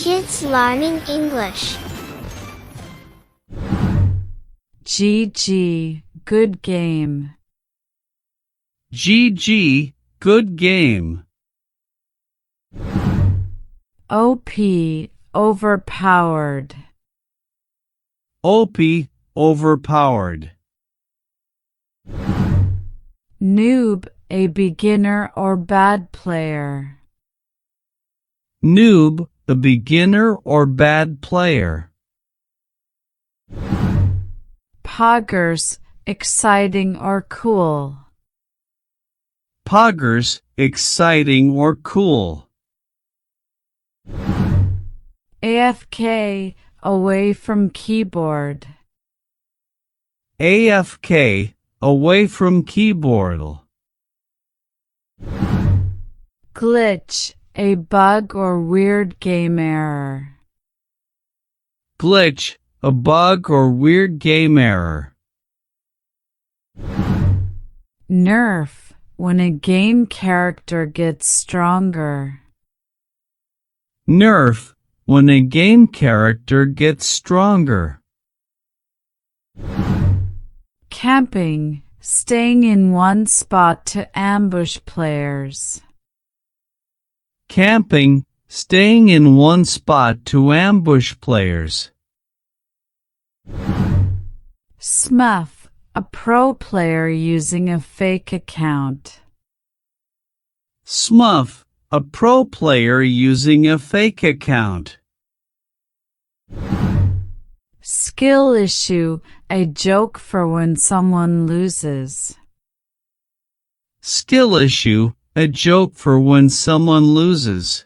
Kids learning English. GG, good game. GG, good game. OP, overpowered. OP, overpowered. Noob, a beginner or bad player. Noob, a beginner or bad player. Poggers, exciting or cool. Poggers, exciting or cool. AFK, away from keyboard. AFK, away from keyboard. Glitch, a bug or weird game error. Glitch, a bug or weird game error. Nerf, when a game character gets stronger. Nerf, when a game character gets stronger. Camping, staying in one spot to ambush players. Camping, staying in one spot to ambush players. Smurf, a pro player using a fake account. Smurf, a pro player using a fake account. Skill issue, a joke for when someone loses. Skill issue, a joke for when someone loses.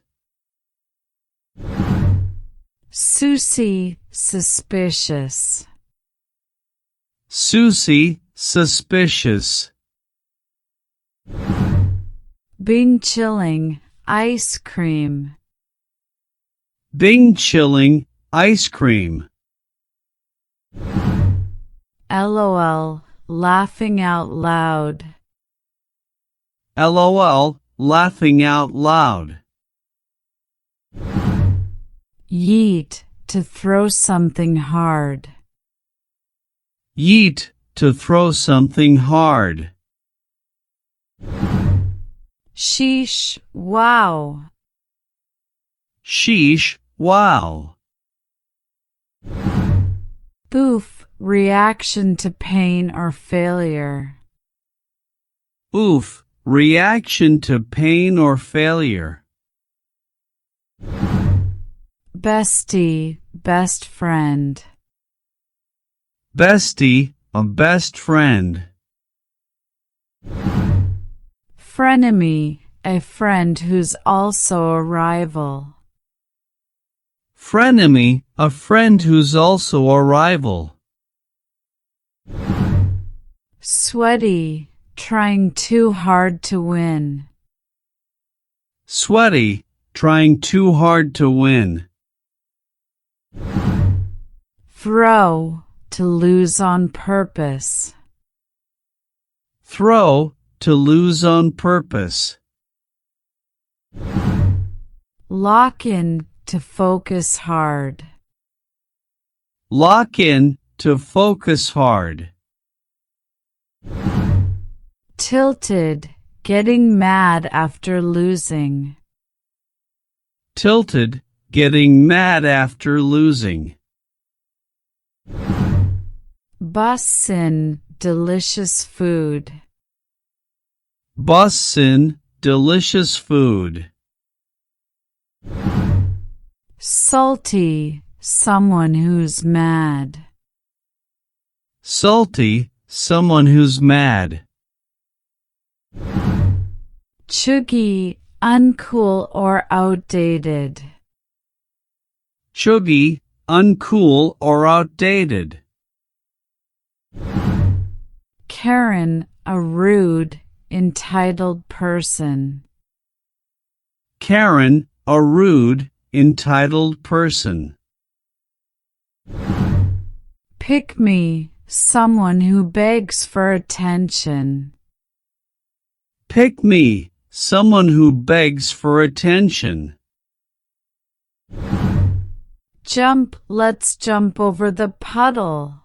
Susie, suspicious. Susie, suspicious. Bing chilling, ice cream. Bing chilling, ice cream. LOL, laughing out loud. LOL, laughing out loud. Yeet, to throw something hard. Yeet, to throw something hard. Sheesh, wow. Sheesh, wow. Oof, reaction to pain or failure. Oof, reaction to pain or failure. Bestie, best friend. Bestie, a best friend. Frenemy, a friend who's also a rival. Frenemy, a friend who's also a rival. Sweaty, trying too hard to win. Sweaty, trying too hard to win. Throw, to lose on purpose. Throw, to lose on purpose. Lock in, to focus hard. Lock in, to focus hard. Tilted, getting mad after losing. Tilted, getting mad after losing. Bussin', delicious food. Bussin', delicious food. Salty, someone who's mad. Salty, someone who's mad. Chuggy, uncool or outdated. Chuggy, uncool or outdated. Karen, a rude, entitled person. Karen, a rude, entitled person. Pick me, someone who begs for attention. Pick me, someone who begs for attention. Jump, let's jump over the puddle.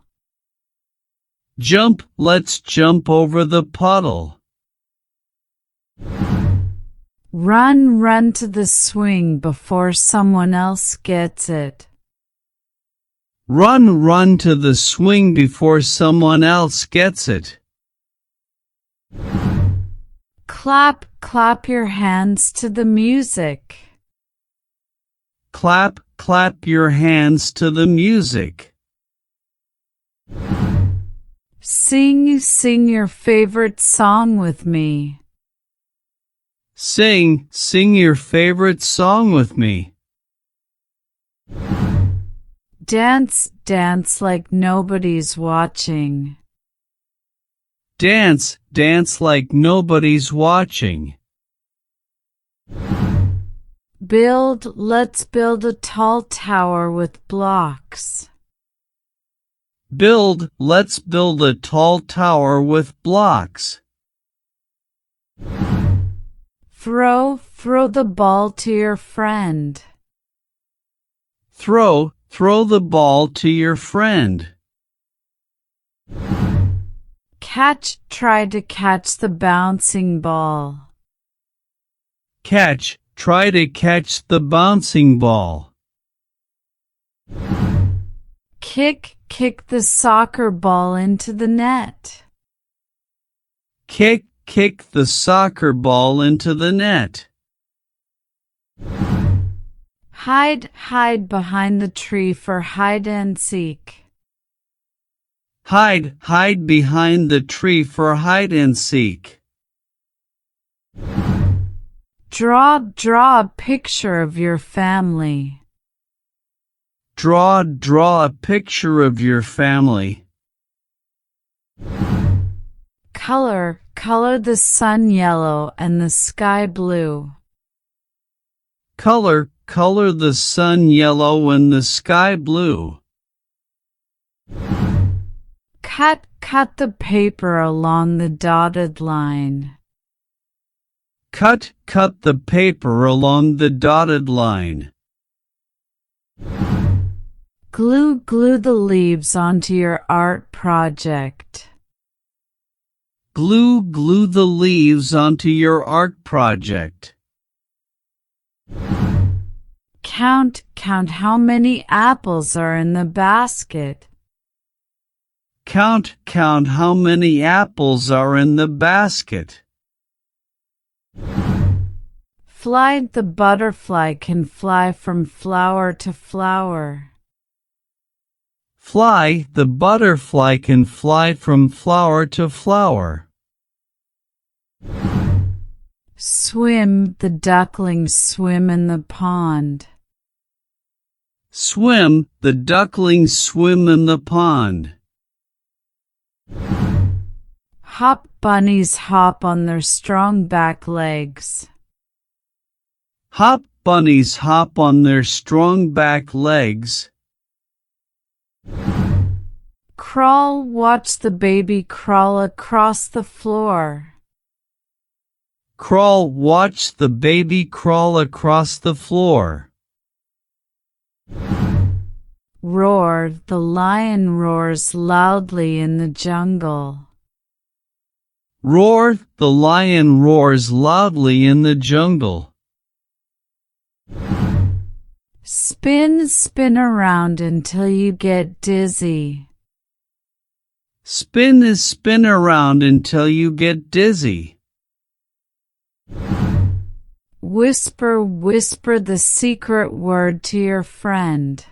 Jump, let's jump over the puddle. Run, run to the swing before someone else gets it. Run, run to the swing before someone else gets it. Clap, clap your hands to the music. Clap, clap your hands to the music. Sing, sing your favorite song with me. Sing, sing your favorite song with me. Dance, dance like nobody's watching. Dance, dance like nobody's watching. Build, let's build a tall tower with blocks. Build, let's build a tall tower with blocks. Throw, throw the ball to your friend. Throw, throw the ball to your friend. Catch, try to catch the bouncing ball. Catch, try to catch the bouncing ball. Kick, kick the soccer ball into the net. Kick, kick the soccer ball into the net. Hide, hide behind the tree for hide and seek. Hide, hide behind the tree for hide and seek. Draw, draw a picture of your family. Draw, draw a picture of your family. Color, color the sun yellow and the sky blue. Color, color the sun yellow and the sky blue. Cut, cut the paper along the dotted line. Cut, cut the paper along the dotted line. Glue, glue the leaves onto your art project. Glue, glue the leaves onto your art project. Count, count how many apples are in the basket. Count, count how many apples are in the basket. Fly, the butterfly can fly from flower to flower. Fly, the butterfly can fly from flower to flower. Swim, the ducklings swim in the pond. Swim, the ducklings swim in the pond. Hop, bunnies hop on their strong back legs. Hop, bunnies hop on their strong back legs. Crawl, watch the baby crawl across the floor. Crawl, watch the baby crawl across the floor. Roar, the lion roars loudly in the jungle. Roar, the lion roars loudly in the jungle. Spin, spin around until you get dizzy. Spin around until you get dizzy. Whisper, whisper the secret word to your friend.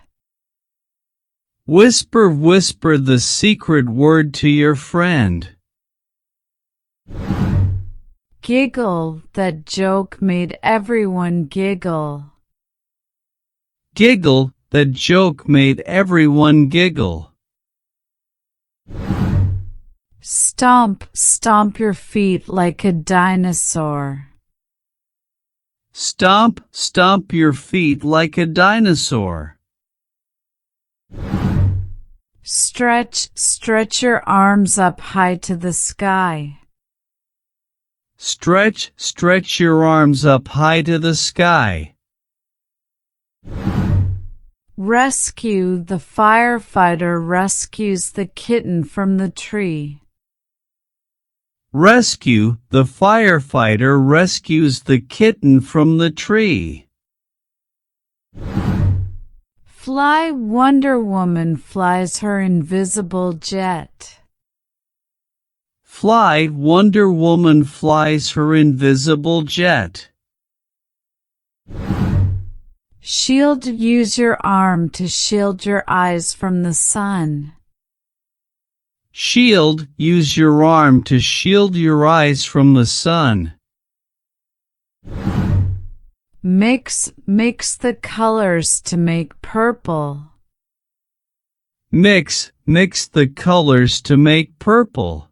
Whisper, whisper the secret word to your friend. Giggle, that joke made everyone giggle. Giggle, that joke made everyone giggle. Stomp, stomp your feet like a dinosaur. Stomp, stomp your feet like a dinosaur. Stretch, stretch your arms up high to the sky. Stretch, stretch your arms up high to the sky. Rescue. The firefighter rescues the kitten from the tree. Rescue. The firefighter rescues the kitten from the tree. Fly. Wonder Woman flies her invisible jet. Fly. Wonder Woman flies her invisible jet. Shield. Use your arm to shield your eyes from the sun. Shield. Use your arm to shield your eyes from the sun. Mix. Mix the colors to make purple. Mix. Mix the colors to make purple.